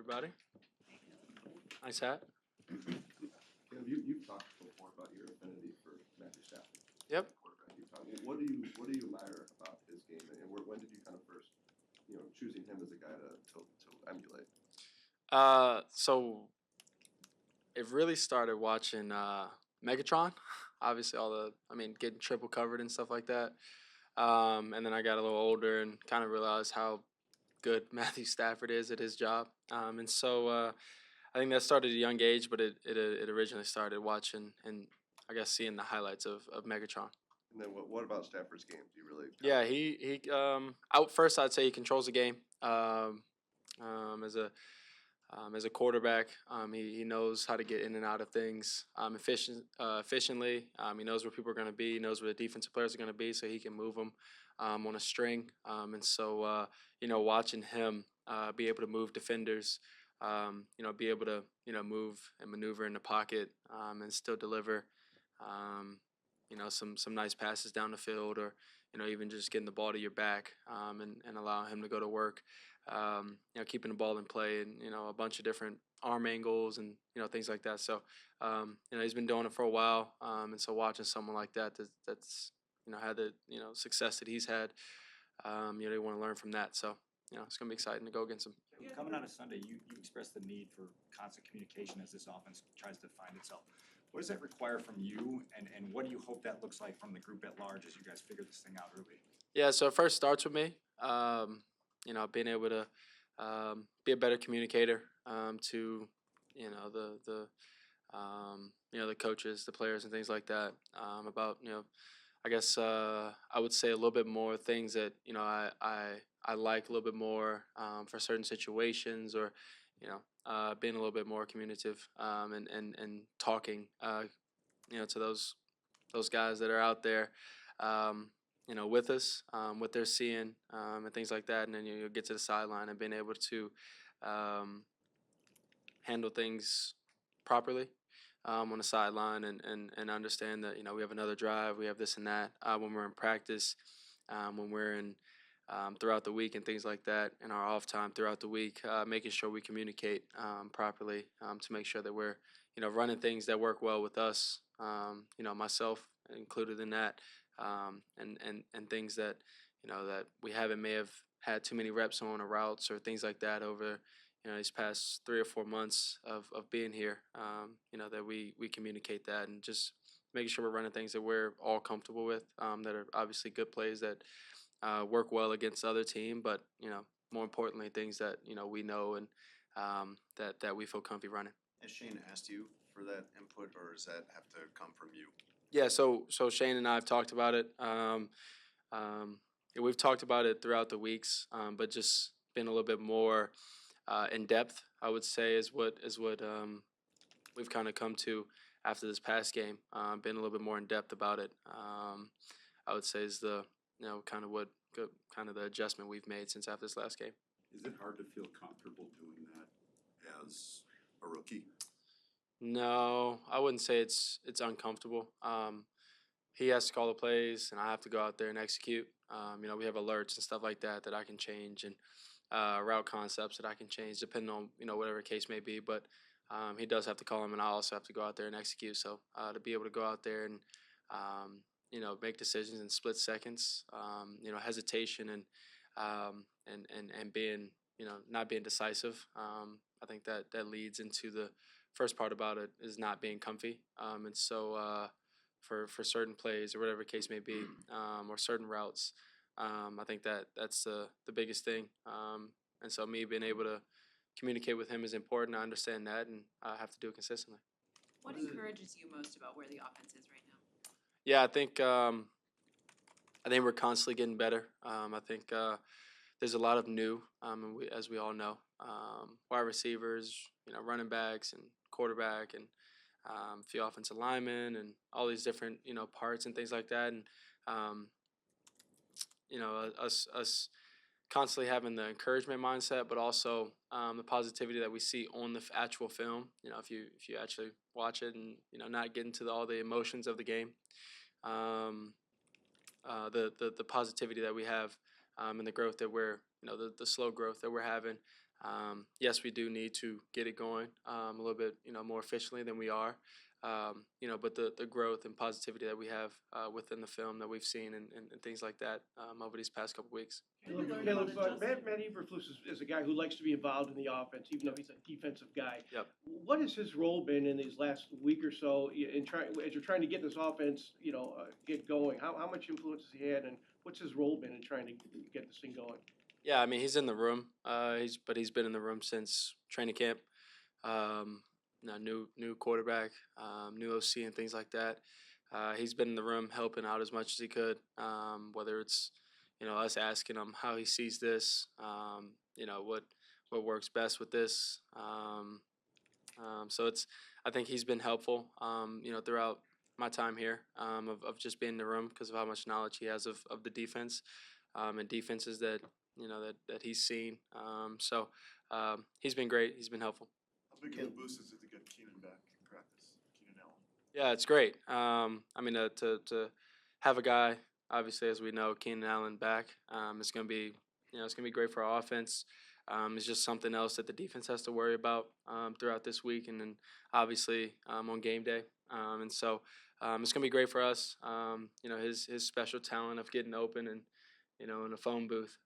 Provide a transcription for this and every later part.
everybody. Nice hat. You've talked before about your affinity for Matthew Stafford. Yep. What do you admire about his game, and when did you kind of first, choosing him as a guy to emulate? So it really started watching Megatron. Obviously, getting triple covered and stuff like that. And then I got a little older and kind of realized how good Matthew Stafford is at his job. And so I think that started at a young age, but it originally started watching and I guess seeing the highlights of Megatron. And then what about Stafford's game? Do you really? Yeah, he out first. I'd say he controls the game. As a quarterback, he knows how to get in and out of things efficiently. He knows where people are going to be. He knows where the defensive players are going to be, so he can move them on a string. And so watching him be able to move defenders, be able to move and maneuver in the pocket and still deliver. Some nice passes down the field, or even just getting the ball to your back and allowing him to go to work. Keeping the ball in play and a bunch of different arm angles and things like that. So he's been doing it for a while, and so watching someone like that's had the success that he's had, they want to learn from that. So it's gonna be exciting to go against him. Coming out of Sunday, you expressed the need for constant communication as this offense tries to find itself. What does that require from you, and what do you hope that looks like from the group at large as you guys figure this thing out early? Yeah, so it first starts with me. Being able to be a better communicator to the coaches, the players, and things like that. About I guess I would say a little bit more things that I like a little bit more for certain situations, or being a little bit more communicative and talking to those guys that are out there. With us, what they're seeing, and things like that, and then you'll get to the sideline and being able to handle things properly on the sideline and understand that we have another drive, we have this and that when we're in practice, when we're in throughout the week and things like that, in our off time throughout the week, making sure we communicate properly to make sure that we're running things that work well with us, myself included in that, and things that that we may have had too many reps on, or routes or things like that over these past 3 or 4 months of being here. That we communicate that, and just making sure we're running things that we're all comfortable with, that are obviously good plays that work well against the other team, but more importantly, things that we know and that we feel comfy running. Has Shane asked you for that input, or does that have to come from you? Yeah, so Shane and I have talked about it. We've talked about it throughout the weeks, but just been a little bit more in depth, I would say, is what we've kind of come to after this past game. Been a little bit more in depth about it. I would say is the kind of the adjustment we've made since after this last game. Is it hard to feel comfortable doing that as a rookie? No, I wouldn't say it's uncomfortable. He has to call the plays, and I have to go out there and execute. We have alerts and stuff like that that I can change, and route concepts that I can change depending on whatever case may be. But he does have to call them, and I also have to go out there and execute. So to be able to go out there and make decisions in split seconds, hesitation and being not being decisive. I think that leads into the first part about it, is not being comfy. And so for certain plays or whatever case may be, or certain routes, I think that's the biggest thing. And so me being able to communicate with him is important. I understand that, and I have to do it consistently. What encourages you most about where the offense is right now? Yeah, I think we're constantly getting better. I think there's a lot of new, as we all know, wide receivers, running backs and quarterback, and a few offensive linemen, and all these different parts and things like that. And us constantly having the encouragement mindset, but also the positivity that we see on the actual film. If you actually watch it, and not get into all the emotions of the game, the positivity that we have, and the growth that we're the slow growth that we're having, Yes, we do need to get it going a little bit, more efficiently than we are. But the growth and positivity that we have within the film that we've seen and things like that over these past couple weeks. Caleb, Matt Eberflus is a guy who likes to be involved in the offense, even though he's a defensive guy. Yep. What has his role been in these last week or so as you're trying to get this offense, get going? How much influence has he had, and what's his role been in trying to get this thing going? Yeah, I mean he's in the room. He's been in the room since training camp. New quarterback, new OC, and things like that. He's been in the room helping out as much as he could. Whether it's us asking him how he sees this, what works best with this. So I think he's been helpful. Throughout my time here, of just being in the room because of how much knowledge he has of the defense, and defenses that he's seen. He's been great. He's been helpful. How big of a boost is it to get Keenan back in practice, Keenan Allen? Yeah, it's great. To have a guy, obviously, as we know, Keenan Allen back, it's gonna be, it's gonna be great for our offense. It's just something else that the defense has to worry about throughout this week, and then obviously on game day. It's gonna be great for us. His special talent of getting open and in a phone booth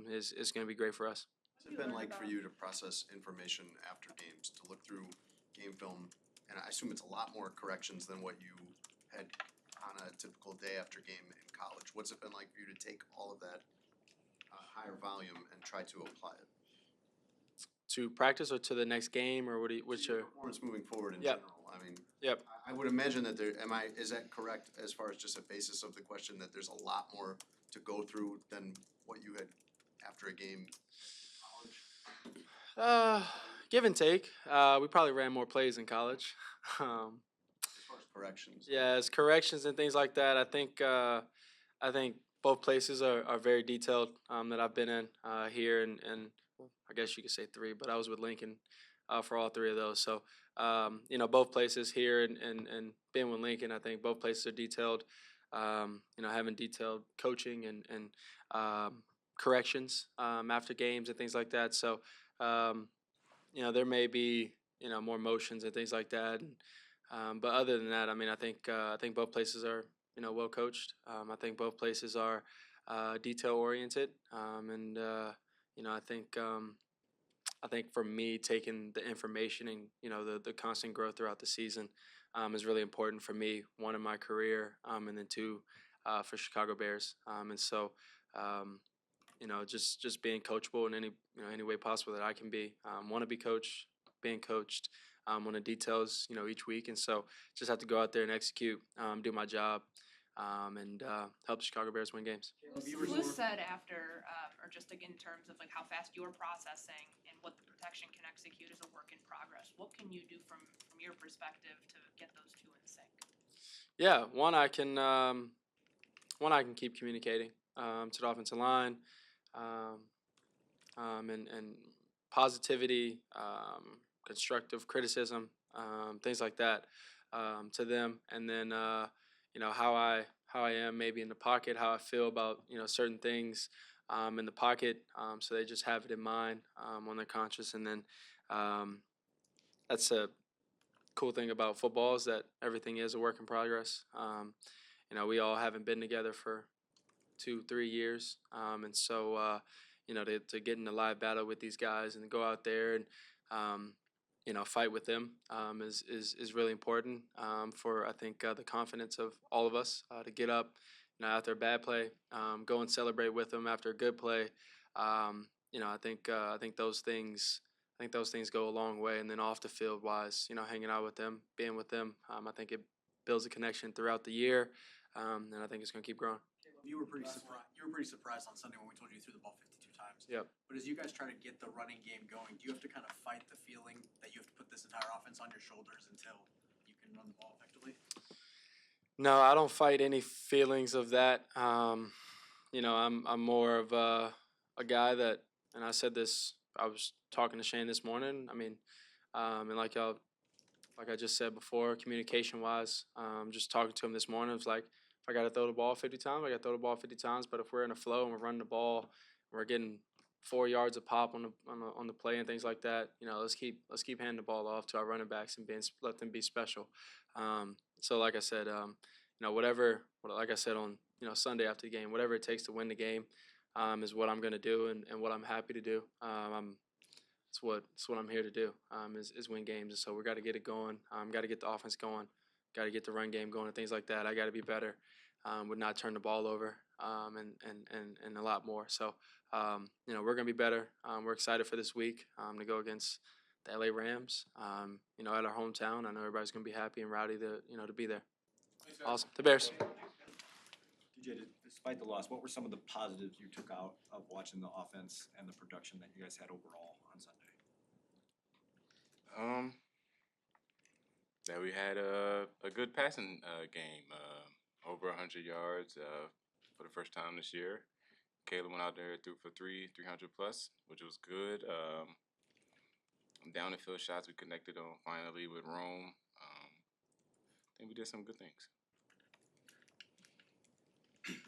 is gonna be great for us. What's it been like for you to process information after games, to look through game film? And I assume it's a lot more corrections than what you had on a typical day after game in college. What's it been like for you to take all of that higher volume and try to apply it? To practice or to the next game, or which Your are? performance moving forward in Yep. general. I mean, Yep. I would imagine that is that correct as far as just a basis of the question, that there's a lot more to go through than what you had after a game in college? Give and take. We probably ran more plays in college. Um, As far as corrections. yeah, as corrections and things like that. I think both places are very detailed that I've been in here, and well, I guess you could say three, but I was with Lincoln for all three of those. So both places here and being with Lincoln, I think both places are detailed. Having detailed coaching and corrections after games and things like that. So there may be more motions and things like that. But other than that, I think both places are well coached. I think both places are detail oriented, and I think for me, taking the information and the constant growth throughout the season is really important for me. One, in my career, and then two, for Chicago Bears. Just being coachable in any way possible that I can be. Want to be coached, being coached. Want the details each week, and so just have to go out there and execute, do my job, and help the Chicago Bears win games. Who said after, or just like in terms of like how fast you're processing and what the protection can execute is a work in progress. What can you do from your perspective to get those two in sync? Yeah, one I can keep communicating to the offensive line, and positivity, constructive criticism, things like that to them, and then how I am maybe in the pocket, how I feel about certain things in the pocket, so they just have it in mind when they're conscious, and then that's a cool thing about football is that everything is a work in progress. We all haven't been together for 2-3 years, and so to get in a live battle with these guys and go out there and fight with them is really important for I think the confidence of all of us to get up after a bad play, go and celebrate with them after a good play. I think those things. I think those things go a long way, and then off the field wise, hanging out with them, being with them, I think it builds a connection throughout the year, and I think it's going to keep growing. You were pretty surprised on Sunday when we told you threw the ball 52 times. Yep. But as you guys try to get the running game going, do you have to kind of fight the feeling that you have to put this entire offense on your shoulders until you can run the ball effectively? No, I don't fight any feelings of that. I'm more of a guy that, and I said this. I was talking to Shane this morning. And like I just said before, communication wise, just talking to him this morning, it was like, if I got to throw the ball 50 times, I got to throw the ball 50 times. But if we're in a flow and we're running the ball, we're getting 4 yards a pop on the play and things like that. Let's keep handing the ball off to our running backs and let them be special. So like I said, like I said on Sunday after the game, whatever it takes to win the game is what I'm going to do and what I'm happy to do. It's what I'm here to do. Is win games, and so we got to get it going. Got to get the offense going. Got to get the run game going and things like that. I got to be better. Would not turn the ball over. And a lot more. So we're gonna be better. We're excited for this week to go against the LA Rams. At our hometown. I know everybody's gonna be happy and rowdy to be there. Awesome. The Bears. DJ, despite the loss, what were some of the positives you took out of watching the offense and the production that you guys had overall on Sunday? That we had a good passing game, over 100 yards for the first time this year. Caleb went out there, threw for 300 plus, which was good. Down the field shots we connected on finally with Rome. I think we did some good things.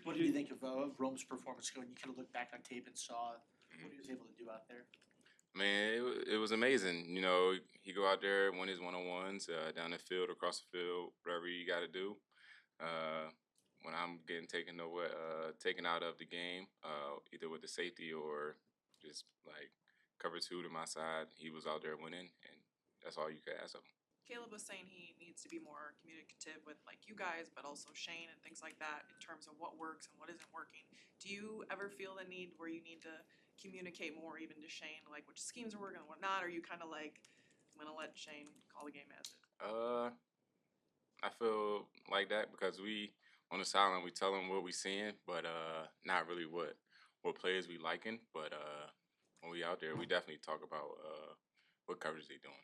What did you think of Rome's performance when you kind of looked back on tape and saw what he was able to do out there? Man, it was amazing. He go out there, win his one-on-ones down the field, across the field, whatever you got to do. When I'm getting taken out of the game, either with the safety or just like cover two to my side, he was out there winning, and that's all you could ask of him. Caleb was saying he needs to be more communicative with like you guys, but also Shane and things like that in terms of what works and what isn't working. Do you ever feel the need where you need to communicate more even to Shane, like which schemes are working and what not? Or are you kind of like, I'm gonna let Shane call the game as it? I feel like that because we on the sideline we tell him what we seeing, but not really what players we liking. But when we out there, we definitely talk about what coverage they doing.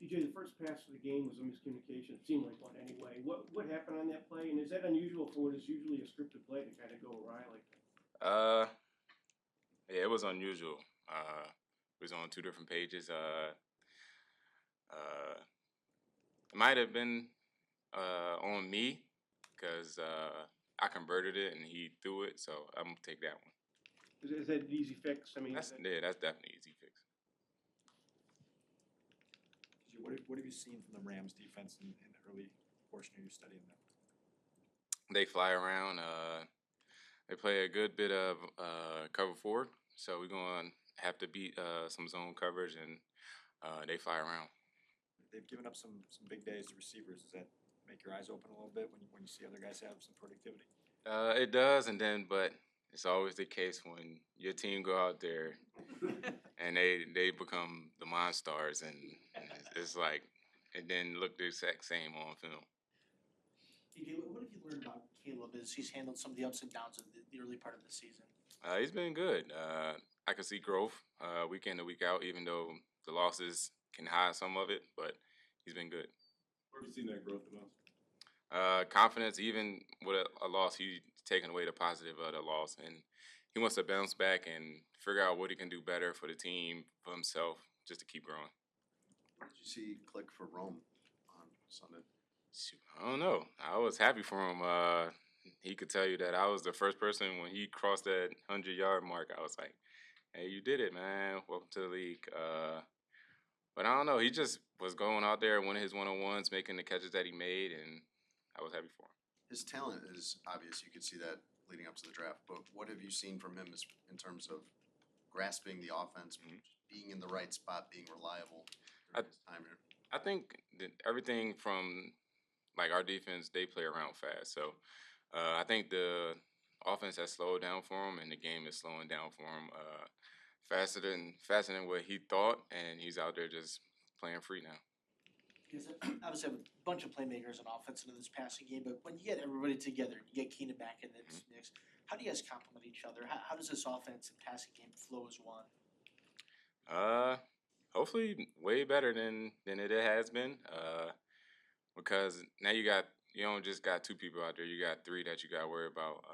DJ, the first pass of the game was a miscommunication. It seemed like one anyway. What happened on that play? And is that unusual for what is usually a scripted play to kind of go awry like that? Yeah, it was unusual. It was on two different pages. It might have been on me because I converted it and he threw it, so I'm gonna take that one. Is that an easy fix? I mean, That's definitely easy fix. What have you seen from the Rams defense in the early portion of your studying them? They fly around. They play a good bit of cover four, so we're gonna have to beat some zone coverage, and they fly around. They've given up some big days to receivers. Does that make your eyes open a little bit when you see other guys have some productivity? It does, but it's always the case when your team go out there and they become the Monstars, and it's like it didn't look the exact same on film. DJ, what have you learned about Caleb as he's handled some of the ups and downs of the early part of the season? He's been good. I can see growth week in and week out, even though the losses can hide some of it, but he's been good. Where have you seen that growth the most? Confidence, even with a loss, he's taking away the positive of the loss, and he wants to bounce back and figure out what he can do better for the team, for himself, just to keep growing. What did you see click for Rome on Sunday? Shoot, I don't know. I was happy for him. He could tell you that I was the first person when he crossed that 100-yard mark. I was like, "Hey, you did it, man! Welcome to the league." But I don't know. He just was going out there, winning his one-on-ones, making the catches that he made, and I was happy for him. His talent is obvious. You could see that leading up to the draft. But what have you seen from him in terms of grasping the offense, being in the right spot, being reliable during his time here? I think that everything from like our defense, they play around fast. So I think the offense has slowed down for him, and the game is slowing down for him faster than what he thought, and he's out there just playing free now. Because obviously have a bunch of playmakers on offense into this passing game, but when you get everybody together, you get Keenan back in this mix, how do you guys complement each other? How does this offense and passing game flow as one? Hopefully way better than it has been. Because now you don't just got two people out there, you got three that you got to worry about.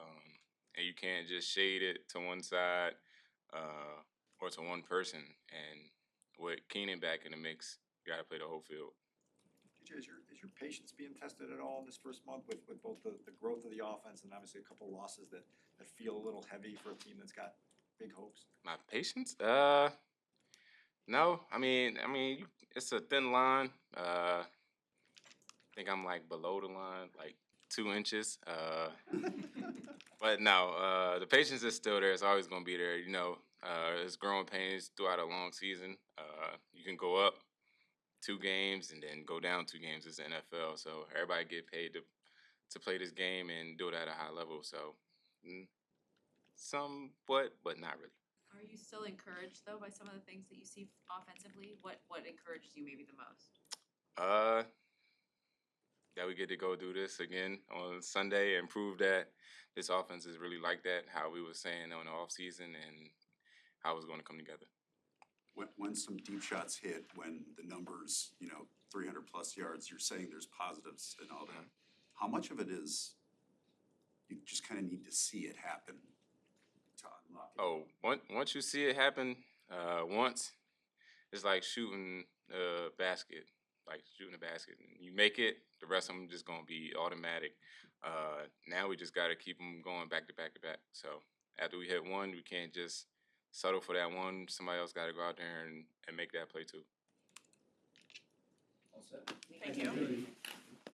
And you can't just shade it to one side or to one person. And with Keenan back in the mix, you got to play the whole field. DJ, is your patience being tested at all in this first month with both the growth of the offense and obviously a couple of losses that feel a little heavy for a team that's got big hopes? My patience? No. It's a thin line. I think I'm like below the line, like 2 inches. But no, the patience is still there. It's always gonna be there. It's growing pains throughout a long season. You can go up 2 games and then go down 2 games. It's the NFL, so everybody get paid to play this game and do it at a high level. So, somewhat, but not really. Are you still encouraged though by some of the things that you see offensively? What encourages you maybe the most? Uh, that we get to go do this again on Sunday and prove that this offense is really like that. How we were saying on the off season and how it's going to come together. When some deep shots hit, when the numbers, 300 plus yards, you're saying there's positives and all that. How much of it is you just kind of need to see it happen to unlock it? Oh, once you see it happen, once it's like shooting a basket, You make it, the rest of them just gonna be automatic. Now we just gotta keep them going back to back to back. So after we hit one, we can't just settle for that one. Somebody else gotta go out there and make that play too. Thank you.